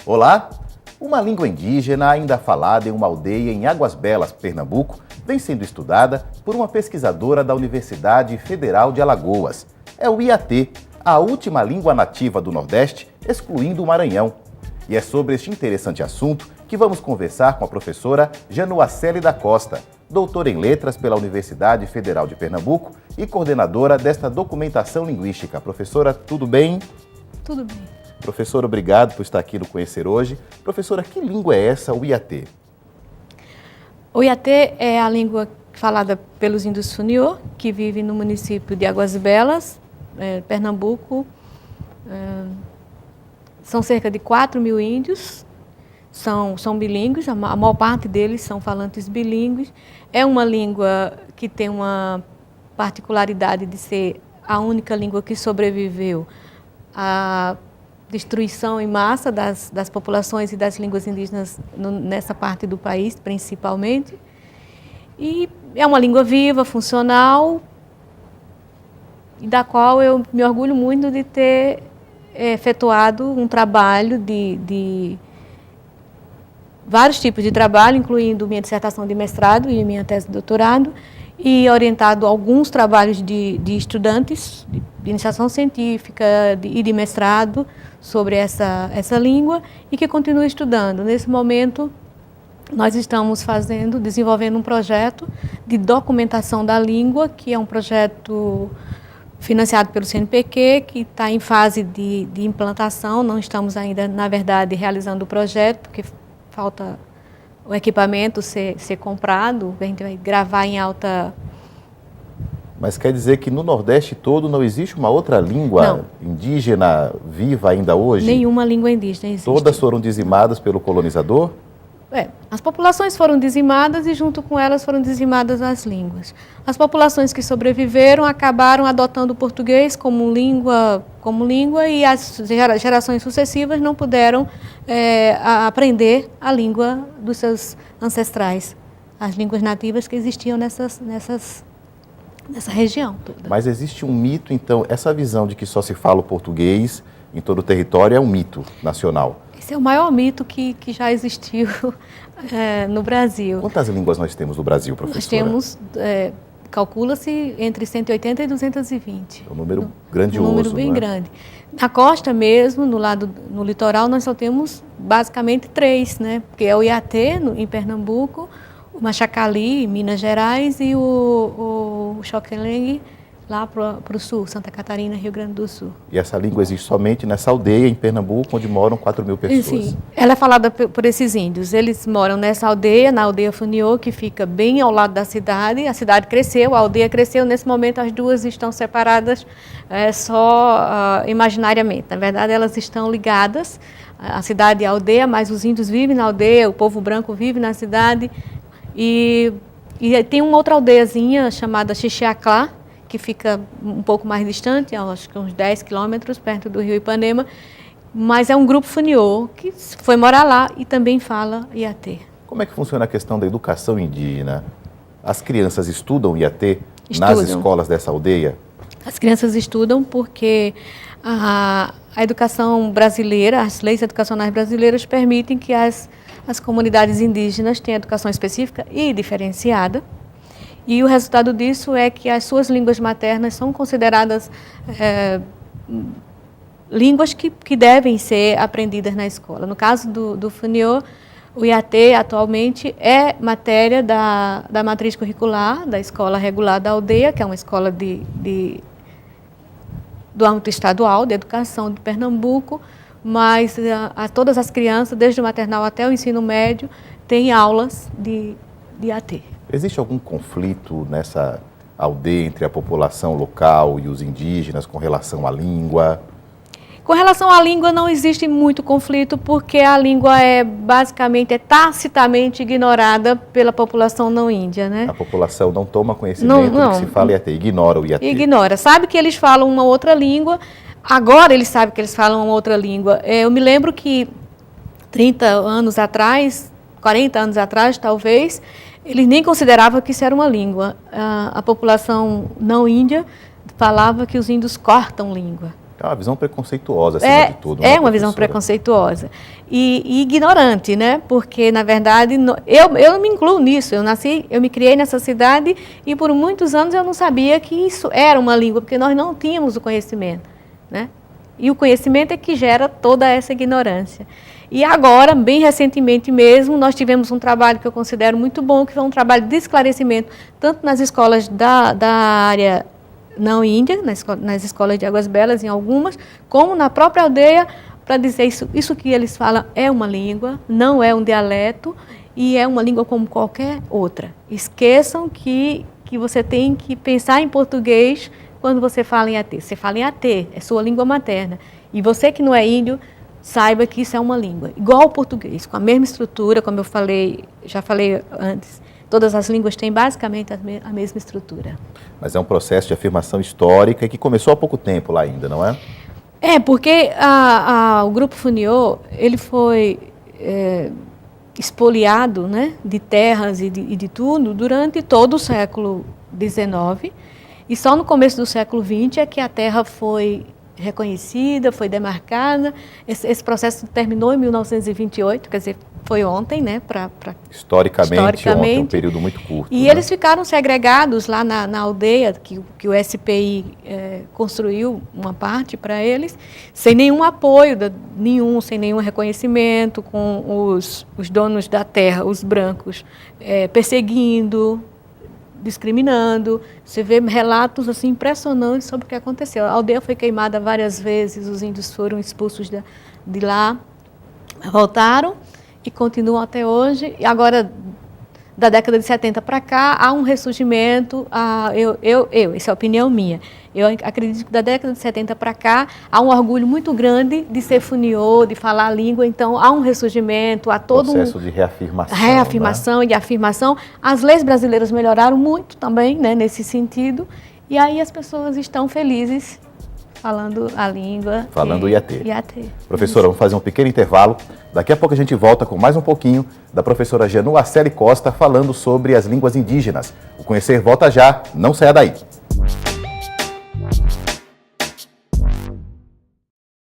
Olá! Uma língua indígena ainda falada em uma aldeia em Águas Belas, Pernambuco, vem sendo estudada por uma pesquisadora da Universidade Federal de Alagoas. É o Iatê, a última língua nativa do Nordeste, excluindo o Maranhão. E é sobre este interessante assunto que vamos conversar com a professora Januacely da Costa, doutora em Letras pela Universidade Federal de Pernambuco e coordenadora desta documentação linguística. Professora, tudo bem? Tudo bem. Professora, obrigado por estar aqui no Conhecer Hoje. Professora, que língua é essa, o Iatê? O Iatê é a língua falada pelos índios Funiô, que vivem no município de Águas Belas, Pernambuco. São cerca de 4.000 índios, são bilíngues, a maior parte deles são falantes bilíngues. É uma língua que tem uma particularidade de ser a única língua que sobreviveu à destruição em massa das populações e das línguas indígenas nessa parte do país, principalmente. E é uma língua viva, funcional, e da qual eu me orgulho muito de ter efetuado um trabalho de vários tipos de trabalho, incluindo minha dissertação de mestrado e minha tese de doutorado, e orientado alguns trabalhos de estudantes de iniciação científica e de mestrado sobre essa língua e que continuo estudando. Nesse momento, nós estamos desenvolvendo um projeto de documentação da língua, que é um projeto financiado pelo CNPq, que está em fase de implantação. Não estamos ainda, na verdade, realizando o projeto, porque falta o equipamento ser comprado. A gente vai gravar em alta... Mas quer dizer que no Nordeste todo não existe uma outra língua indígena viva ainda hoje? Nenhuma língua indígena existe. Todas foram dizimadas pelo colonizador? As populações foram dizimadas e junto com elas foram dizimadas as línguas. As populações que sobreviveram acabaram adotando o português como língua e as gerações sucessivas não puderam aprender a língua dos seus ancestrais, as línguas nativas que existiam nessa região toda. Mas existe um mito, então, essa visão de que só se fala o português em todo o território é um mito nacional? Esse é o maior mito que já existiu no Brasil. Quantas línguas nós temos no Brasil, professora? Nós temos, calcula-se, entre 180 e 220. É um número grandioso. Um número bem grande. Na costa mesmo, no litoral, nós só temos basicamente 3, né? Porque é o Iatê, em Pernambuco, o Machacali, em Minas Gerais, e o Xokeleng, lá para o sul, Santa Catarina, Rio Grande do Sul. E essa língua existe somente nessa aldeia em Pernambuco, onde moram 4.000 pessoas? Sim, ela é falada por esses índios. Eles moram nessa aldeia, na aldeia Funiô, que fica bem ao lado da cidade. A cidade cresceu, a aldeia cresceu. Nesse momento, as duas estão separadas só imaginariamente. Na verdade, elas estão ligadas, a cidade e a aldeia, mas os índios vivem na aldeia, o povo branco vive na cidade. E tem uma outra aldeiazinha chamada Xixiaclá, que fica um pouco mais distante, acho que uns 10 quilômetros, perto do Rio Ipanema, mas é um grupo Funiô que foi morar lá e também fala Iatê. Como é que funciona a questão da educação indígena? As crianças estudam Iatê nas escolas dessa aldeia? As crianças estudam porque a educação brasileira, as leis educacionais brasileiras permitem que as comunidades indígenas tenham educação específica e diferenciada. E o resultado disso é que as suas línguas maternas são consideradas línguas que devem ser aprendidas na escola. No caso do Funiô, o Iatê atualmente é matéria da matriz curricular da Escola Regular da Aldeia, que é uma escola do âmbito estadual de educação de Pernambuco, mas todas as crianças, desde o maternal até o ensino médio, têm aulas de Iatê. Existe algum conflito nessa aldeia entre a população local e os indígenas com relação à língua? Com relação à língua, não existe muito conflito, porque a língua basicamente tacitamente ignorada pela população não índia, né? A população não toma conhecimento do que se fala Iatê, ignora o Iatê. Ignora. Sabe que eles falam uma outra língua, agora eles sabem que eles falam uma outra língua. Eu me lembro que 30 anos atrás, 40 anos atrás, talvez, eles nem consideravam que isso era uma língua. A população não índia falava que os índios cortam língua. É uma visão preconceituosa, acima de tudo. É uma visão preconceituosa e ignorante, né? Porque, na verdade, eu me incluo nisso. Eu me criei nessa cidade e, por muitos anos, eu não sabia que isso era uma língua, porque nós não tínhamos o conhecimento, né? E o conhecimento é que gera toda essa ignorância. E agora, bem recentemente mesmo, nós tivemos um trabalho que eu considero muito bom, que foi um trabalho de esclarecimento, tanto nas escolas da área não índia, nas escolas de Águas Belas, em algumas, como na própria aldeia, para dizer isso que eles falam é uma língua, não é um dialeto, e é uma língua como qualquer outra. Esqueçam que você tem que pensar em português quando você fala em AT. Você fala em AT, é sua língua materna. E você que não é índio, saiba que isso é uma língua, igual ao português, com a mesma estrutura, como eu já falei antes. Todas as línguas têm basicamente a mesma estrutura. Mas é um processo de afirmação histórica que começou há pouco tempo lá ainda, não é? Porque o Grupo Funiô, ele foi expoliado, né, de terras e de tudo durante todo o século XIX. E só no começo do século XX é que a terra foi reconhecida, foi demarcada. Esse processo terminou em 1928, quer dizer, foi ontem, né? Historicamente, ontem, um período muito curto. E eles ficaram segregados lá na aldeia, que o SPI construiu uma parte para eles, sem nenhum apoio, sem nenhum reconhecimento, com os donos da terra, os brancos, perseguindo, discriminando. Você vê relatos assim, impressionantes sobre o que aconteceu. A aldeia foi queimada várias vezes, os índios foram expulsos de lá, voltaram e continuam até hoje. E agora, da década de 70 para cá, há um ressurgimento, essa é a opinião minha. Eu acredito que da década de 70 para cá, há um orgulho muito grande de ser funiô, de falar a língua, então há um ressurgimento, há todo processo de reafirmação. Reafirmação, né? E afirmação. As leis brasileiras melhoraram muito também, né, nesse sentido, e aí as pessoas estão felizes falando a língua. Falando IAT. IAT. Professora, vamos fazer um pequeno intervalo. Daqui a pouco a gente volta com mais um pouquinho da professora Januarcely Costa falando sobre as línguas indígenas. O Conhecer volta já, não saia daí.